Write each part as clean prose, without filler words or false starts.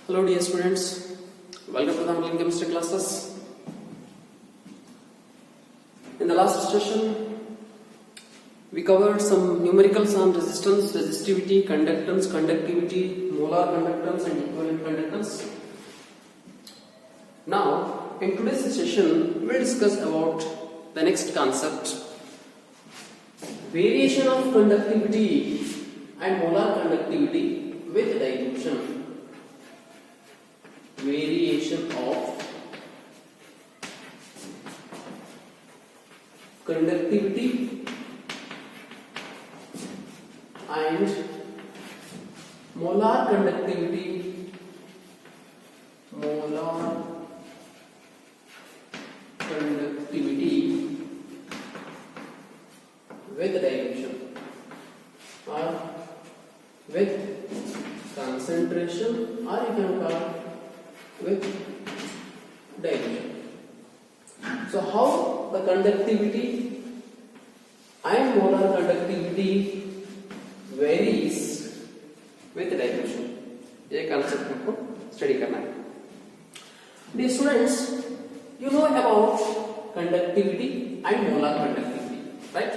Hello dear students, welcome to the online chemistry classes. In the last session, we covered some numericals on resistance, resistivity, conductance, conductivity, molar conductance and equivalent conductance. Now, in today's session, we will discuss about the next concept, variation of conductivity and molar conductivity with dilution. Variation of conductivity and molar conductivity with dilution or with concentration, or you can call with dilution. So how the conductivity and molar conductivity varies with dilution, ये concept हमको study करना है. Dear students, you know about conductivity and molar conductivity, right?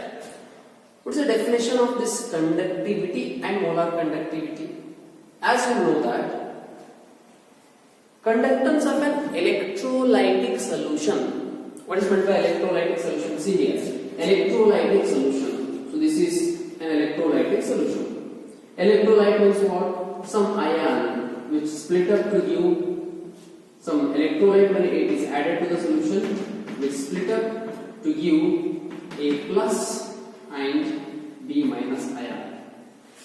What's the definition of this conductivity and molar conductivity? As you know that conductance of an electrolytic solution. What is meant by electrolytic solution? See here, electrolytic solution. So this is an electrolytic solution. Electrolyte means what? Some ion which split up to give some electrolyte when it is added to the solution, which split up to give A plus and B minus ion.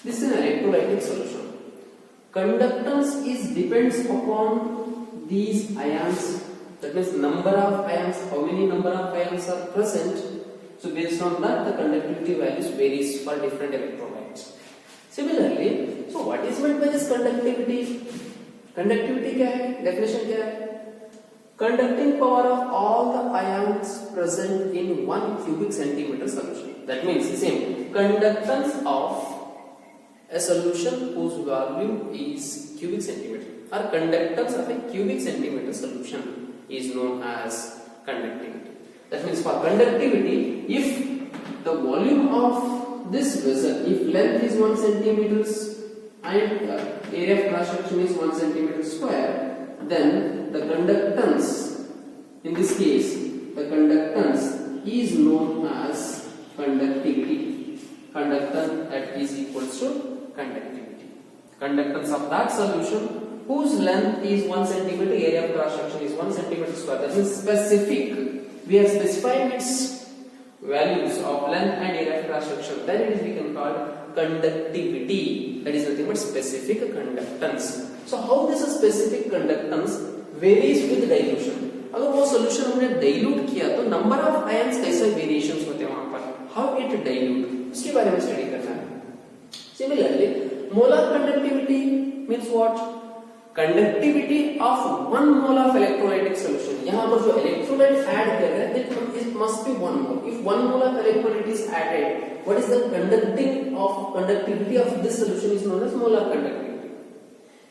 This is an electrolytic solution. Conductance is depends upon these ions, that means number of ions, how many number of ions are present. So based on that the conductivity values varies for different electrolytes. Similarly, so what is meant by this conductivity? Conductivity क्या है? Definition क्या है? Conducting power of all the ions present in 1 cubic centimeter solution. That means same conductance of a solution whose volume is cubic centimeter, or conductance of a cubic centimeter solution is known as conductivity. That means for conductivity, if the volume of this vessel, if length is 1 centimeters and area of cross section is 1 centimeter square, then the conductance, in this case, the conductance is known as conductivity. Conductance that is equals to conductivity. Conductance of that solution whose length is 1 centimeter, area of cross section is 1 centimeter square. That is specific. We are specifying its values of length and area of cross section. Then it is we can call conductivity. That is nothing but specific conductance. So how this specific conductance varies with dilution. अगर वो solution हमने dilute किया तो number of ions कैसे variations होते हैं वहाँ पर? How it dilute? उसके बारे में study करना है. Similarly, molar conductivity means what? Conductivity of 1 mole of electrolytic solution. यहाँ पर जो electrolyte add कर रहे हैं, it must be 1 mole. If 1 mole of electrolyte is added, what is the conductivity of this solution is known as molar conductivity.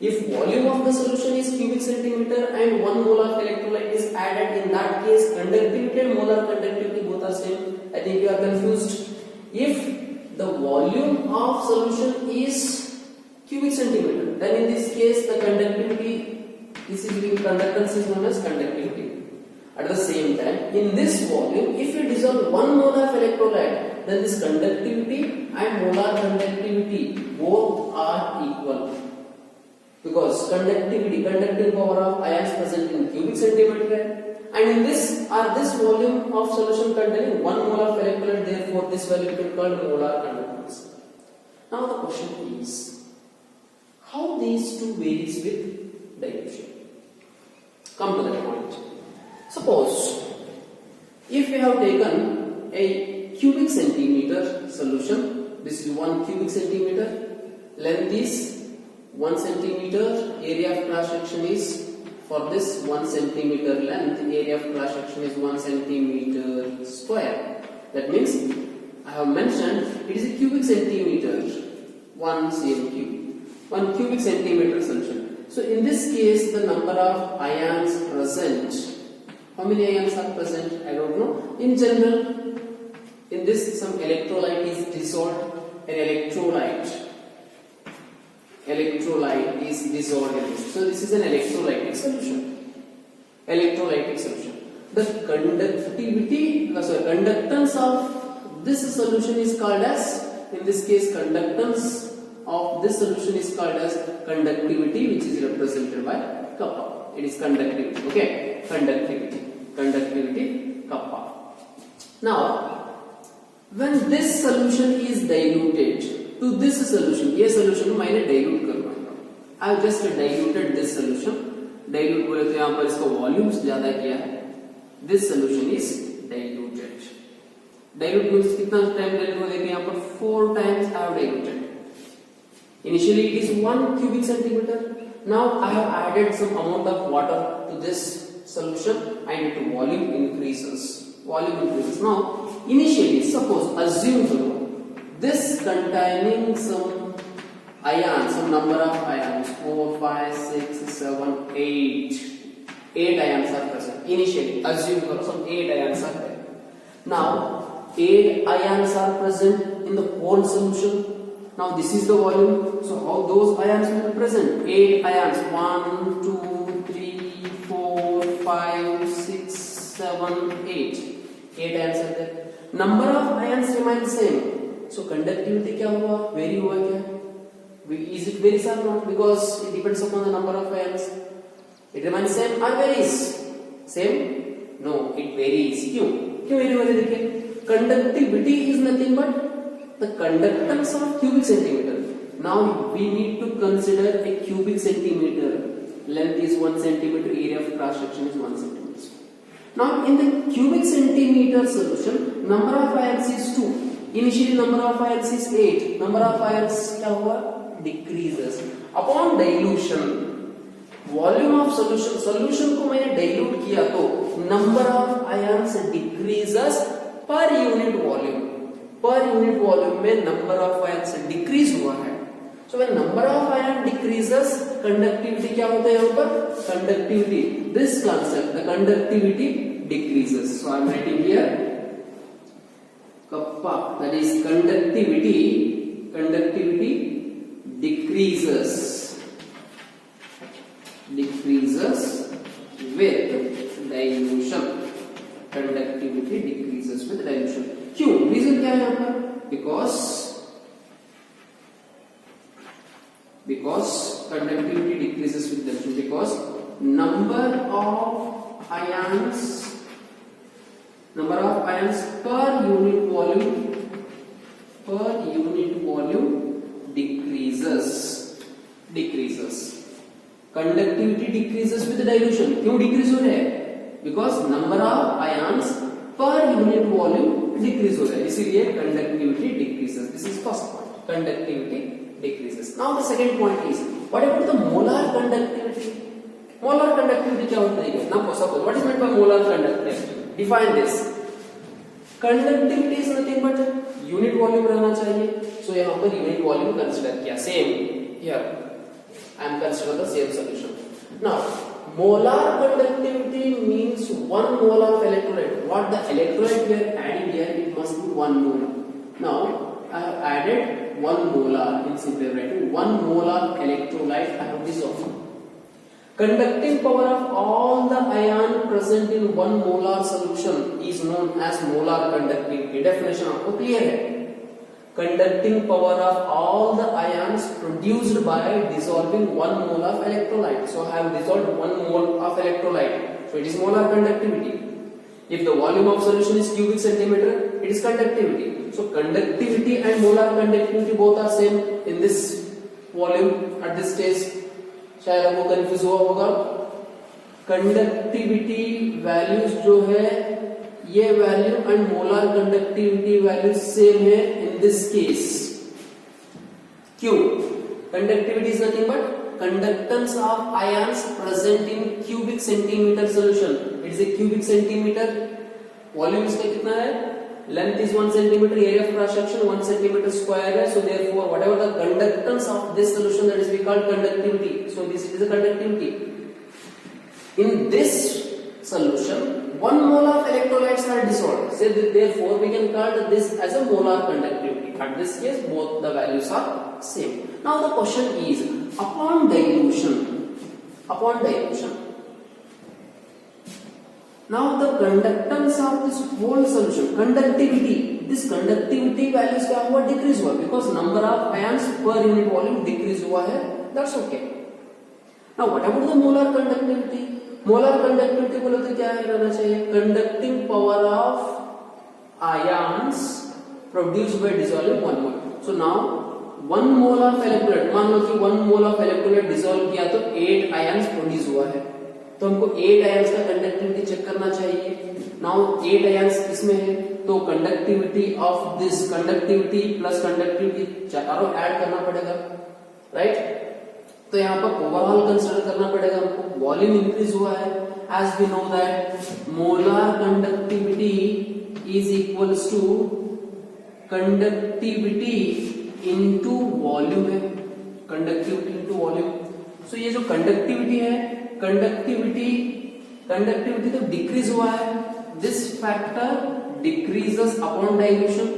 If volume of the solution is cubic centimeter and 1 mole of electrolyte is added, in that case conductivity and molar conductivity both are same. I think you are confused. If the volume of solution is cubic centimeter, then in this case the conductivity, this is conductance is known as conductivity. At the same time, in this volume, if you dissolve 1 mole of electrolyte, then this conductivity and molar conductivity both are equal, because conductivity, conducting power of ions present in cubic centimeter, and in this volume of solution containing 1 mole of electrolyte, therefore this value will be called molar conductance. Now the question is, how these two varies with dilution? Come to that point. Suppose if we have taken a cubic centimeter solution, this is 1 cubic centimeter, length is 1 centimeter, area of cross section is, for this 1 centimeter length, area of cross section is 1 centimeter square. That means I have mentioned it is a cubic centimeter, 1 cm cube, 1 cubic centimeter solution. So in this case, the number of ions present. How many ions are present? I don't know. In general, in this some electrolyte is dissolved. An electrolyte is dissolved in this. So this is an electrolytic solution. Electrolytic solution. The conductance of this solution is called as, in this case, conductance of this solution is called as conductivity, which is represented by kappa. It is conductivity. Okay, conductivity kappa. Now, when this solution is diluted to this solution, ये solution को मैंने dilute करवाया. I have just diluted this solution. Dilute बोले तो यहाँ पर इसका volume ज्यादा किया है. This solution is diluted. Dilute means कितना time dilute हो देखिए यहाँ पर 4 times I have diluted. Initially it is 1 cubic centimeter. Now I have added some amount of water to this solution and its volume increases. Now initially, suppose assume this containing some ions, some number of ions, 4, 5, 6, 7, 8. 8 ions are present. Initially, assume some 8 ions are there. Now 8 ions are present in the whole solution. Now this is the volume. So how those ions will be present? 8 ions. 1, 2, 3, 4, 5, 6, 7, 8. 8 ions are there. Number of ions remain same. So conductivity क्या हुआ? Vary हुआ क्या? Is it varies or not? Because it depends upon the number of ions. It remains same or varies? Same? No, it varies. क्यों vary हो रहा है? देखिए, conductivity is nothing but the conductance of cubic centimeter. Now we need to consider a cubic centimeter. Length is 1 centimeter. Area of cross section is 1 centimeter. Now in the cubic centimeter solution, number of ions is 2. Initially number of ions is 8. Number of ions क्या हुआ? Decreases. Upon dilution, volume of solution को मैंने dilute किया तो number of ions decreases per unit volume. Per unit volume में number of ions decrease हुआ है. So when number of ion decreases, conductivity क्या होता है यहाँ पर? Conductivity. This concept, the conductivity decreases. So I am writing here kappa, that is conductivity decreases with dilution. Conductivity decreases with dilution. क्यों? Reason क्या है यहाँ पर? Because conductivity decreases with dilution, because number of ions per unit volume decreases. Conductivity decreases with dilution. क्यों decrease हो रहा है? Because number of ions per unit volume decrease हो रहा है, इसीलिए conductivity decreases. This is first point. Conductivity decreases. Now the second point is, what about the molar conductivity? Molar conductivity क्या होता है? Now suppose, what is meant by molar conductivity? Define this. Conductivity is nothing but unit volume रहना चाहिए. So यहाँ पर unit volume consider किया. Same here. I am consider the same solution. Now molar conductivity means 1 mole of electrolyte. What the electrolyte we are adding here, it must be 1 mole. Now I have added 1 molar in simple writing. 1 molar electrolyte I have dissolved. Conducting power of all the ion present in 1 molar solution is known as molar conductivity. Definition आपको clear है? Conducting power of all the ions produced by dissolving 1 mole of electrolyte. So I have dissolved 1 mole of electrolyte. So it is molar conductivity. If the volume of solution is cubic centimeter, it is conductivity. So conductivity and molar conductivity both are same in this volume at this stage. शायद आपको confuse हुआ होगा. Conductivity values जो है, ये value and molar conductivity value same है इन this case. क्यों? Conductivity is nothing but conductance of ions present in cubic centimeter solution. It is a cubic centimeter. Volume इसका कितना है? length is 1 centimeter, area of cross section 1 centimeter square है, so therefore whatever the conductance of this solution, that is we call conductivity. So this is the conductivity. In this solution 1 mole of electrolytes are dissolved, so therefore we can call this as a molar conductivity. At this case both the values are same. Now the question is, upon dilution, now the conductance of this whole solution, this conductivity values क्या हुआ, decrease हुआ, because number of ions per unit volume decrease हुआ है, that's okay. Now what about the molar conductivity? Molar conductivity बोले तो क्या रहना चाहिए, conducting power of ions produced by dissolving 1 mole. So now 1 mole of electrolyte, मान लो कि 1 mole of electrolyte dissolve किया तो 8 ions produce हुआ है, तो हमको 8 आयंस का कंडक्टिविटी चेक करना चाहिए. नाउ 8 आयंस इसमें है, तो conductivity of this, conductivity plus conductivity चारों ऐड करना पड़ेगा, राइट. तो यहाँ पर ओवरऑल कंसीडर करना पड़ेगा हमको. वॉल्यूम इंक्रीज हुआ है, as we know that molar conductivity is equals to conductivity into volume है, कंडक्टिविटी इनटू वॉल्यूम. सो ये जो कंडक्टिविटी है, कंडक्टिविटी तो डिक्रीज हुआ है, this factor decreases upon dilution,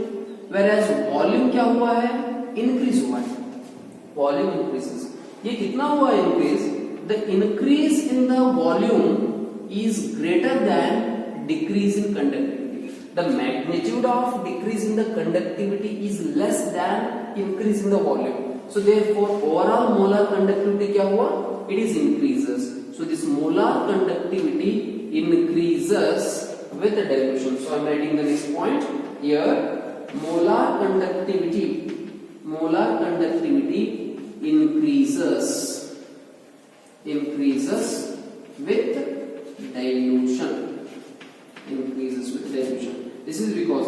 whereas volume क्या हुआ है, इंक्रीज हुआ है, वॉल्यूम इंक्रीजेस. ये कितना हुआ increase, the increase in the volume is greater than decrease in conductivity. The magnitude of decrease in the conductivity is less than increase in the volume. So therefore overall molar conductivity क्या हुआ, it is increases. So this molar conductivity increases with the dilution. So I am writing the next point here. Molar conductivity increases with dilution. This is because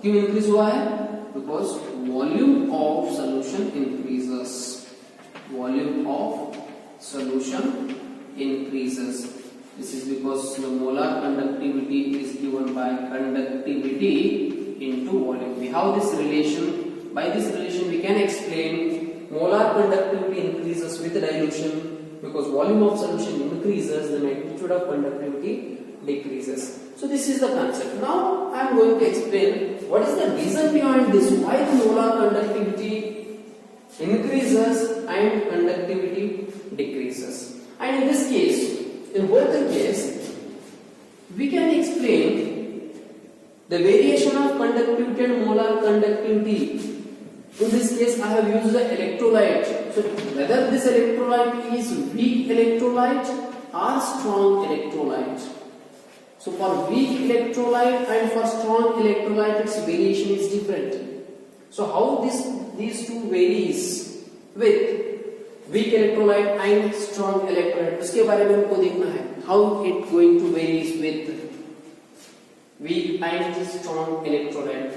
क्यों increase हुआ है, because volume of solution increases. This is because the molar conductivity is given by conductivity into volume. We have this relation. By this relation we can explain molar conductivity increases with dilution, because volume of solution increases, the magnitude of conductivity decreases. So this is the concept. Now I am going to explain what is the reason behind this, why the molar conductivity increases and conductivity decreases. And in this case, in both the case, we can explain the variation of conductivity and molar conductivity. In this case I have used the electrolyte. So whether this electrolyte is weak electrolyte or strong electrolyte. So for weak electrolyte and for strong electrolyte, its variation is different. So how these two varies with weak electrolyte and strong electrolyte, उसके बारे में हमको देखना है. How it going to varies with weak and strong electrolyte.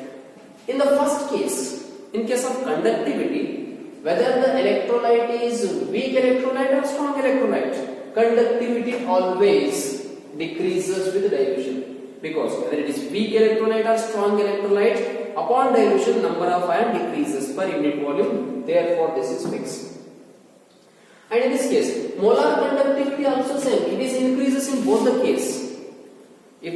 In the first case, in case of conductivity, whether the electrolyte is weak electrolyte or strong electrolyte, conductivity always decreases with dilution, because whether it is weak electrolyte or strong electrolyte, upon dilution number of ion decreases per unit volume, therefore this is fixed. And in this case molar conductivity also same, it is increases in both the case. If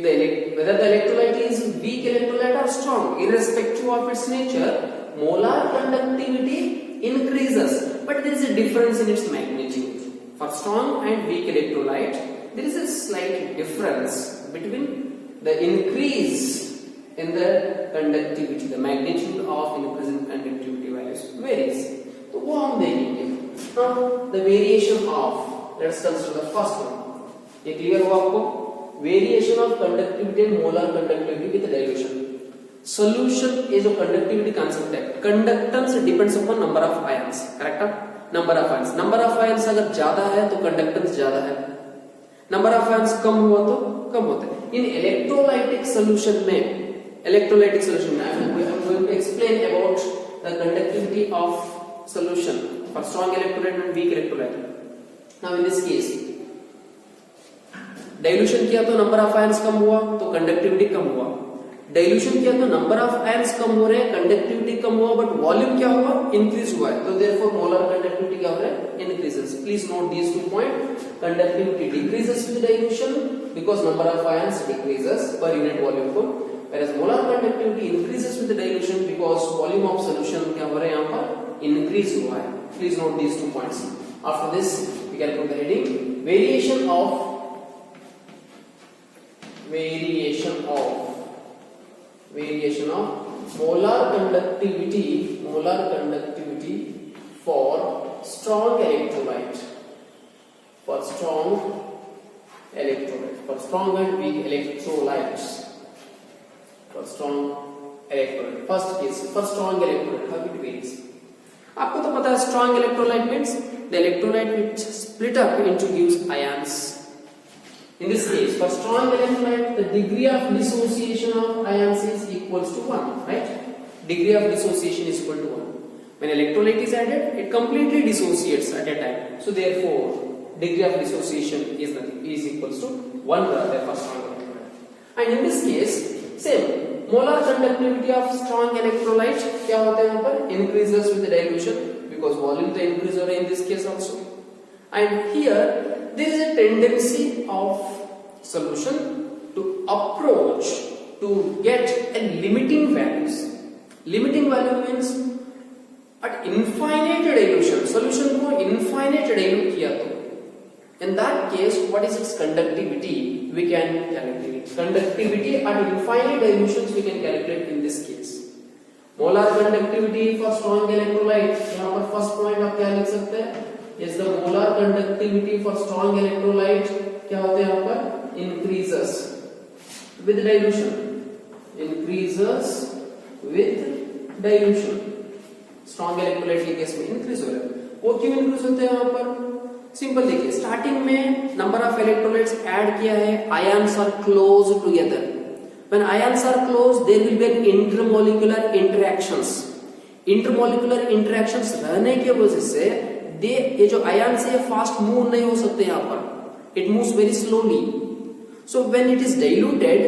whether the electrolyte is weak electrolyte or strong, irrespective of its nature, molar conductivity increases, but there is a difference in its magnitude. For strong and weak electrolyte, there is a slight difference between the increase in the conductivity, the magnitude of increase in conductivity values varies. So वो हम देखेंगे. Now the variation of, let's consider the first one. ये clear हुआ आपको? Variation of conductivity and molar conductivity with dilution. Solution ये जो conductivity concept है, conductance depends upon number of ions, correct? Number of ions अगर ज्यादा है तो conductance ज्यादा है, नंबर ऑफ आयंस कम हुआ तो कम होता है. इन इलेक्ट्रोलाइटिक सॉल्यूशन में I am going to explain about the conductivity of solution for strong electrolyte and weak electrolyte. Now in this case dilution किया तो नंबर ऑफ आयंस कम हुआ तो कंडक्टिविटी कम हुआ, डाइल्यूशन किया तो नंबर ऑफ आयंस कम हो रहे हैं, कंडक्टिविटी कम हुआ, बट वॉल्यूम क्या हुआ, इंक्रीज हुआ है, तो देयरफॉर मोलर कंडक्टिविटी क्या हो रहा है, increases. Please note these 2 point. Conductivity decreases with dilution because number of ions decreases per unit volume को, whereas molar conductivity increases with the dilution because volume of solution क्या हो रहा है यहाँ पर, increase हुआ है. Please note these 2 points. After this we can put the heading variation of molar conductivity for strong electrolyte, for strong and weak electrolytes, for strong electrolyte. First case, for strong electrolyte, how it varies. आपको तो पता है strong electrolyte means the electrolyte which split up into gives ions. In this case, for strong electrolyte, the degree of dissociation of ions is equals to 1, right? Degree of dissociation is equal to 1. When electrolyte is added, it completely dissociates at a time. So therefore, degree of dissociation is equals to 1 rather for strong electrolyte. And in this case, same. Molar conductivity of strong electrolyte क्या होता है यहाँ पर, increases with the dilution because volume तो increase हो रहा है in this case also. And here there is a tendency of solution to approach to get a limiting values. Limiting value means at infinite dilution, solution को infinite dilute किया तो in that case what is its conductivity we can calculate. Conductivity at infinite dilutions we can calculate in this case. Molar conductivity for strong electrolyte, यहाँ पर first point आप क्या लिख सकते हैं, is the molar conductivity for strong electrolyte क्या होते हैं यहाँ पर, increases with dilution, increases with dilution. strong electrolyte के केस में increase हो रहा है. वो क्यों increase होते हैं यहाँ पर, सिंपल देखिए, स्टार्टिंग में नंबर ऑफ इलेक्ट्रोलाइट्स ऐड किया है, ions are close together. When ions are close there will be an intermolecular interactions. Intermolecular interactions रहने की वजह से ये जो आयंस है फास्ट मूव नहीं हो सकते यहाँ पर, it moves very slowly. So when it is diluted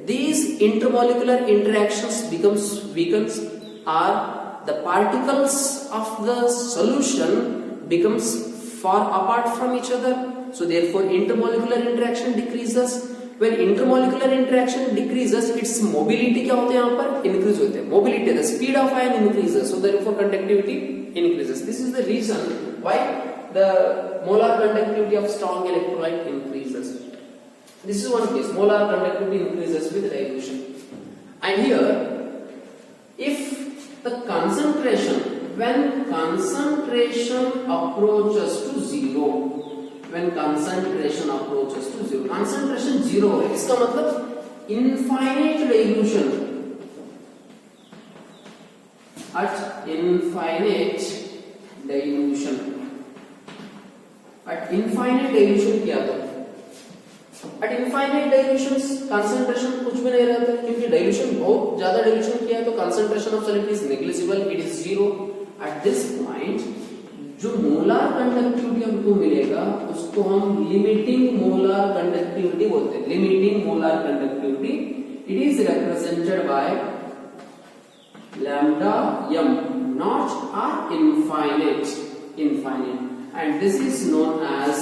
these intermolecular interactions weakens or the particles of the solution becomes far apart from each other, so therefore intermolecular interaction decreases. When intermolecular interaction decreases, its mobility क्या होते हैं यहाँ पर, increase होते हैं. Mobility, the speed of ion increases, so therefore conductivity increases. This is the reason why the molar conductivity of strong electrolyte increases. This is one case, molar conductivity increases with dilution. And here, if the concentration, when concentration approaches to zero, when concentration approaches to zero, concentration zero है, इसका मतलब infinite dilution, at infinite dilution, at infinite dilution क्या था, at infinite dilutions concentration कुछ भी नहीं रहता, क्योंकि dilution बहुत ज्यादा dilution किया है तो concentration of solid is negligible, it is zero. At this point जो molar conductivity हमको मिलेगा उसको हम limiting molar conductivity बोलते हैं. Limiting molar conductivity, it is represented by lambda m, not are infinite, and this is known as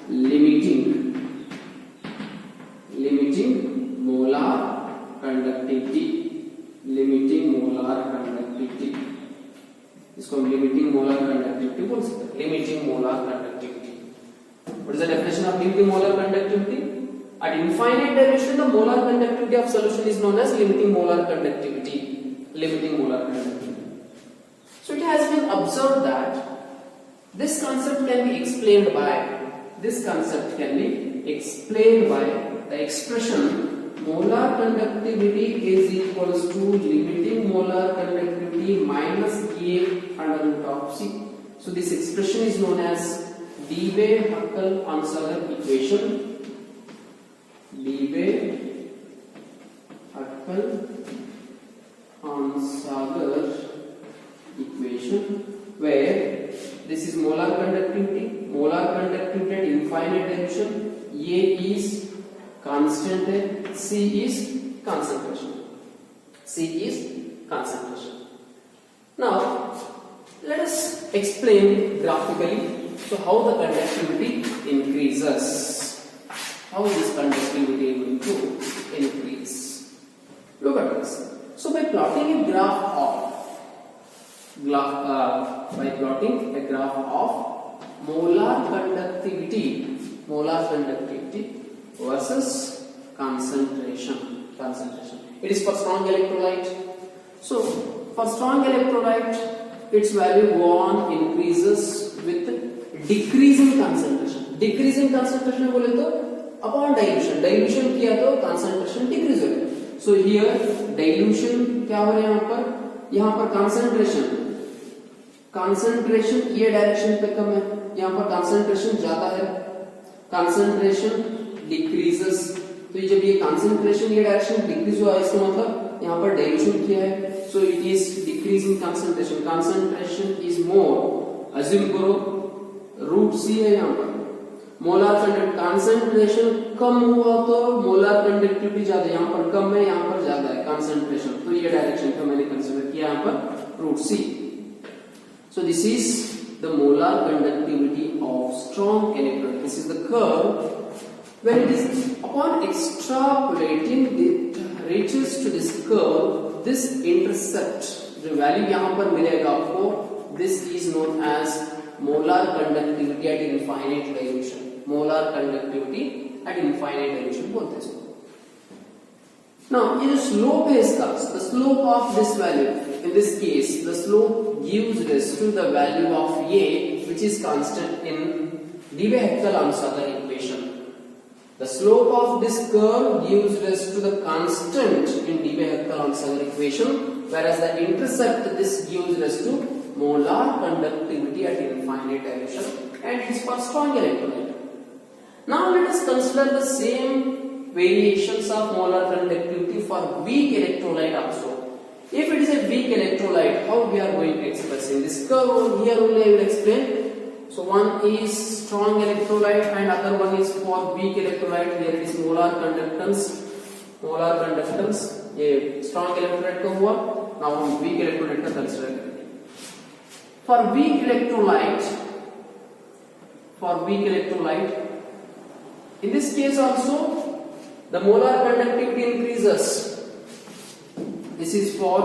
limiting molar conductivity. इसको हम limiting molar conductivity बोल सकते हैं. Limiting molar conductivity. What is the definition of limiting molar conductivity? At infinite dilution, the molar conductivity of solution is known as limiting molar conductivity. So it has been observed that this concept can be explained by the expression molar conductivity is equals to limiting molar conductivity minus A under root of C. So this expression is known as Debye-Huckel-Onsager equation. Debye-Huckel-Onsager equation, where this is molar conductivity at infinite dilution. A is constant है, C is concentration. C is concentration. Now let us explain graphically so how the conductivity increases. How is conductivity going to increase? Look at this. So by plotting a graph of molar conductivity versus concentration. It is for strong electrolyte. So for strong electrolyte, its value go on increases with decreasing concentration. Decreasing concentration बोले तो upon dilution. Dilution किया तो concentration decrease हो गया. So here dilution क्या हो रहा है यहाँ पर concentration ये डायरेक्शन पे कम है, यहाँ पर concentration ज्यादा है, concentration decreases. तो जब ये concentration ये डायरेक्शन डिक्रीज हुआ इसका मतलब यहाँ पर डाइल्यूशन किया है, so it is decreasing concentration is more. assume करो रूट C है यहाँ पर, मोलर concentration कम हुआ तो मोलर कंडक्टिविटी ज्यादा, यहाँ पर कम है यहाँ पर ज्यादा है concentration, तो ये डायरेक्शन का मैंने कंसीडर किया यहाँ पर root C. So this is the molar conductivity of strong electrolyte. This is the curve. When it is upon extrapolating, it reaches to this curve. This intercept, जो वैल्यू यहाँ पर मिलेगा आपको, this is known as molar conductivity at infinite dilution. Molar conductivity at infinite dilution बोलते हैं इसको. Now, ये जो slope है इसका, the slope of this value, in this case, the slope gives rise to the value of A, which is constant in Debye-Heckel-Ansager equation. The slope of this curve gives rise to the constant in Debye-Heckel-Ansager equation, whereas the intercept this gives rise to molar conductivity at infinite dilution, and it is for strong electrolyte. Now let us consider the same variations of molar conductivity for weak electrolyte also. If it is a weak electrolyte, how we are going to express in this curve? Here only I will explain. So one is strong electrolyte and other one is for weak electrolyte. Here it is molar conductance. ये strong electrolyte का हुआ. Now हम weak electrolyte का consider करेंगे. For weak electrolyte, in this case also the molar conductivity increases. This is for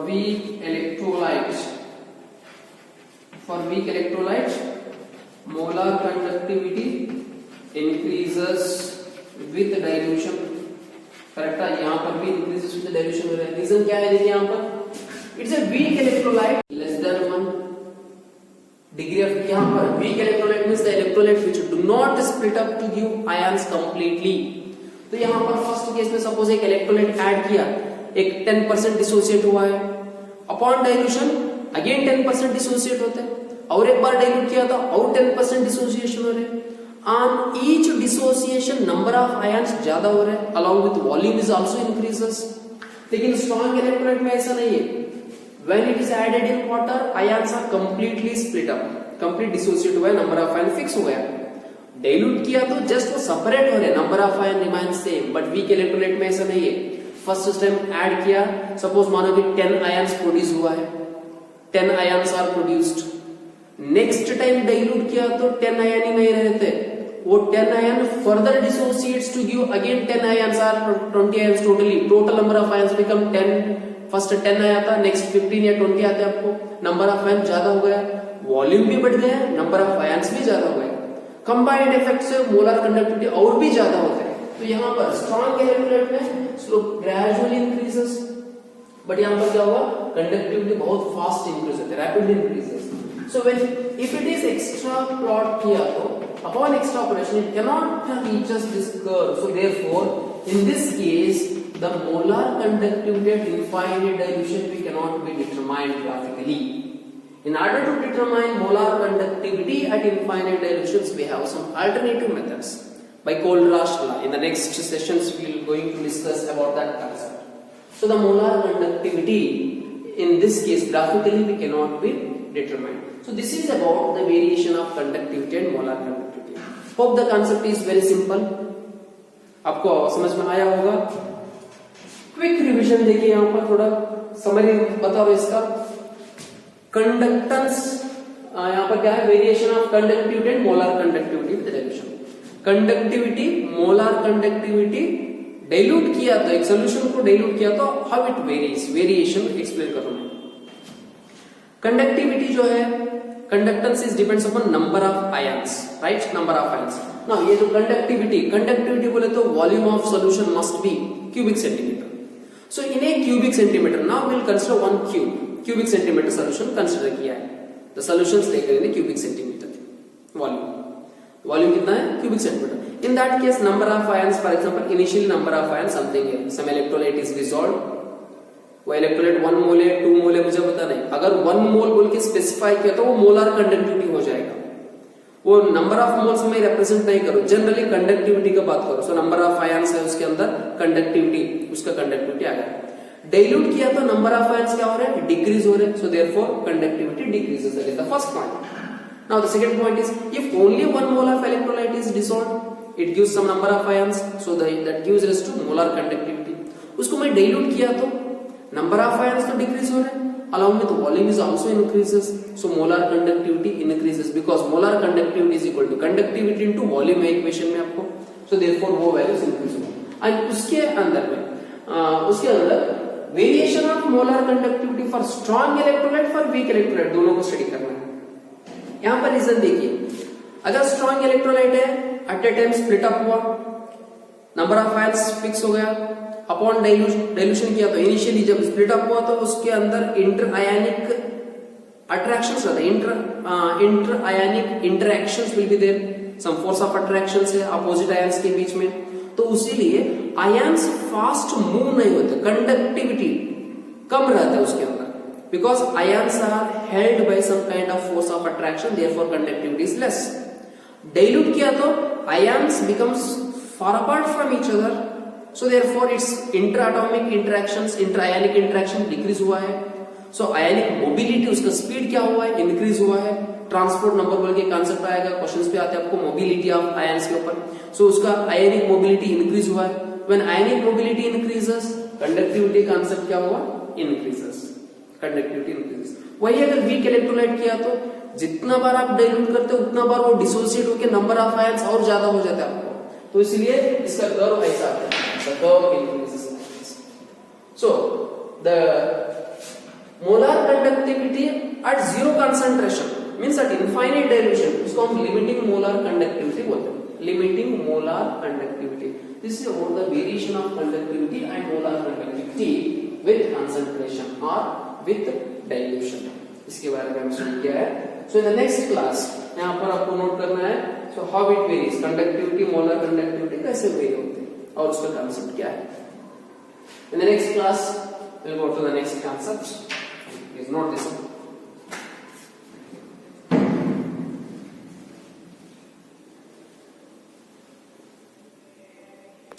weak electrolyte. For weak electrolyte, molar conductivity increases with dilution. Correct है, यहाँ पर भी increases with dilution हो रहा है. Reason क्या है देखिए यहाँ पर, it's a weak electrolyte less than 1 degree of, यहाँ पर weak electrolyte means the electrolyte which do not split up to give ions completely. तो यहाँ पर फर्स्ट केस में सपोज एक इलेक्ट्रोलाइट ऐड किया, एक 10% डिसोसिएट हुआ है, अपॉन डाइल्यूशन अगेन 10% डिसोसिएट होते हैं, और एक बार डाइल्यूट किया था और 10% डिसोसिएशन हो रहे हैं. On each dissociation number of ions ज्यादा हो रहे हैं, along with volume is also increases. लेकिन स्ट्रॉन्ग इलेक्ट्रोलाइट में ऐसा नहीं है. When it is added in water, ions are completely split up, complete dissociate हुआ है, नंबर ऑफ आयन फिक्स हो गया. डाइल्यूट किया तो जस्ट वो सेपरेट हो रहे, number of ion remains same. But weak electrolyte में ऐसा नहीं है. फर्स्ट टाइम ऐड किया, सपोज मानो कि 10 आयंस प्रोड्यूस हुआ है, 10 ions are produced. Next time dilute किया तो 10 आयन ही नहीं रहते, वो 10 ion further dissociates to give again 10 ions are 20 ions totally. Total number of ions become 10. First 10 आया था, नेक्स्ट 15 या 20 आते हैं आपको, नंबर ऑफ आयन ज्यादा हो गया, वॉल्यूम भी बढ़ गया, नंबर ऑफ आयंस भी ज्यादा हो गया. कंबाइंड इफेक्ट से मोलर कंडक्टिविटी और भी ज्यादा होता है. तो यहाँ पर स्ट्रॉन्ग इलेक्ट्रोलाइट में स्लोप ग्रेजुअली इंक्रीजेस, बट यहाँ पर क्या होगा, कंडक्टिविटी बहुत फास्ट इंक्रीज होता है, rapidly increases. So when if it is extrapolate किया तो upon extrapolation it can not reaches this curve. So therefore in this case the molar conductivity at infinite dilution we can not be determined graphically. In order to determine molar conductivity at infinite dilutions, we have some alternative methods by Kohlraasch law. In the next sessions, we will going to discuss about that concept. So, the molar conductivity in this case graphically we cannot be determined. So this is about the variation of conductivity and molar conductivity. Hope the concept is very simple. आपको समझ में आया होगा. Quick revision देखिए यहाँ पर थोड़ा summary बता दो इसका. कंडक्टेंस यहाँ पर क्या है, variation of conductivity and molar conductivity with dilution. Conductivity, molar conductivity dilute किया तो एक सोल्यूशन को डाइल्यूट किया तो how it varies, variation explain कर रहा हूं. कंडक्टिविटी जो है, conductance is depends upon number of ions, right, number of ions. Now ये जो कंडक्टिविटी बोले तो volume of solution must be cubic centimetre. So in A cubic centimetre now will consider one cubic centimetre solution consider किया है. The solutions taken in cubic centimetre volume कितना है, cubic centimetre. In that case, number of ions, for example, initially number of ions something है, some electrolyte is dissolved. वो electrolyte 1 mole है, 2 mole है, मुझे पता नहीं. अगर 1 mole बोल के स्पेसिफाई किया तो वो मोलर कंडक्टिविटी हो जाएगा. वो नंबर ऑफ मोल्स में रिप्रेजेंट नहीं करो, जनरली कंडक्टिविटी का बात करो. सो नंबर ऑफ आयंस है उसके अंदर, कंडक्टिविटी, उसका कंडक्टिविटी आ गया. डाइल्यूट किया तो नंबर ऑफ आयंस क्या हो रहा है, डिक्रीज हो रहे हैं. So therefore conductivity decreases. That is the first point. Now the second point is if only 1 mole of electrolyte is dissolved, it gives some number of ions, so that gives rise to molar conductivity. उसको मैं dilute किया तो number of ions तो decrease हो रहे हैं, along with volume is also increases, so molar conductivity increases because molar conductivity is equal to conductivity into volume है equation में आपको. So therefore वो values increase होगा. and उसके अंदर variation of molar conductivity for strong electrolyte for weak electrolyte दोनों को study करना है. यहाँ पर रीजन देखिए, अगर स्ट्रॉन्ग इलेक्ट्रोलाइट है at a time split up हुआ, नंबर ऑफ आयंस फिक्स हो गया, अपॉन डाइल्यूशन किया तो इनिशियली जब स्प्लिट अप हुआ तो उसके अंदर इंटर आयनिक अट्रैक्शंस रहते हैं, inter ionic interactions will be there, some force of attractions है अपोजिट आयंस के बीच में. तो उसीलिए आयंस फास्ट मूव नहीं होते, कंडक्टिविटी कम रहता है उसके अंदर, because ions are held by some kind of force of attraction, therefore conductivity is less. Dilute किया तो ions becomes far apart from each other, so therefore its interatomic interactions, interionic interaction decrease हुआ है. So ionic mobility, उसका speed क्या हुआ है, increase हुआ है. ट्रांसपोर्ट नंबर बोल के कंसेप्ट आएगा, क्वेश्चंस पे आते हैं आपको मोबिलिटी ऑफ आयंस के ऊपर. सो उसका आयनिक मोबिलिटी इंक्रीज हुआ है. When ionic mobility increases, conductivity concept क्या हुआ, इंक्रीजेस, कंडक्टिविटी इंक्रीजेस. वही अगर वीक इलेक्ट्रोलाइट किया तो जितना बार आप डाइल्यूट करते हो उतना बार वो डिसोसिएट होकर नंबर ऑफ आयंस और ज्यादा हो जाता है आपको. तो इसलिए इसका कर्व ऐसा आता है, the curve increases. So the molar conductivity at zero concentration means at infinite dilution, इसको हम limiting molar conductivity बोलते हैं. Limiting molar conductivity. This is about the variation of conductivity and molar conductivity with concentration or with dilution. इसके बारे में हम study किया है. So in the next class यहाँ पर आपको नोट करना है, so how it varies, conductivity, molar conductivity कैसे वेरी होते हैं और उसका concept क्या है. In the next class we'll go to the next concept. Please note this one.